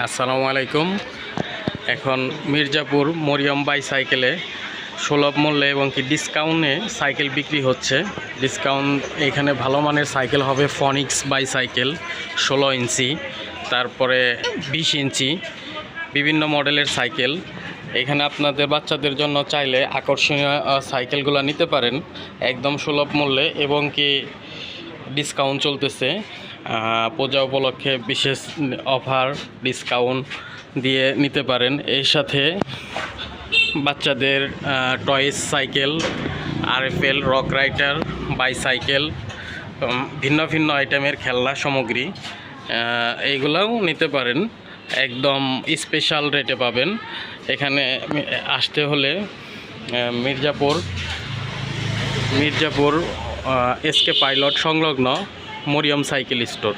আসসালামু আলাইকুম। এখন মির্জাপুর মরিয়ম বাইসাইকেলে সুলভ মূল্যে এবং কি ডিসকাউন্টে সাইকেল বিক্রি হচ্ছে। ডিসকাউন্ট এখানে ভালো মানের সাইকেল হবে। ফনিক্স বাইসাইকেল 16 ইঞ্চি, তারপরে 20 ইঞ্চি, বিভিন্ন মডেলের সাইকেল। এখানে আপনাদের বাচ্চাদের জন্য চাইলে আকর্ষণীয় সাইকেলগুলো নিতে পারেন একদম সুলভ মূল্যে, এবং কি ডিসকাউন্ট চলতেছে। পূজা উপলক্ষে বিশেষ অফার ডিসকাউন্ট দিয়ে নিতে পারেন। এর সাথে বাচ্চাদের toys cycle, RFL rock rider bicycle, ভিন্ন ভিন্ন আইটেমের খেলনা সামগ্রী এইগুলোও নিতে পারেন। একদম স্পেশাল রেটে পাবেন। এখানে আসতে হলে মির্জাপুর SK পাইলট সংলগ্ন মরিয়ম সাইকেল স্টোর।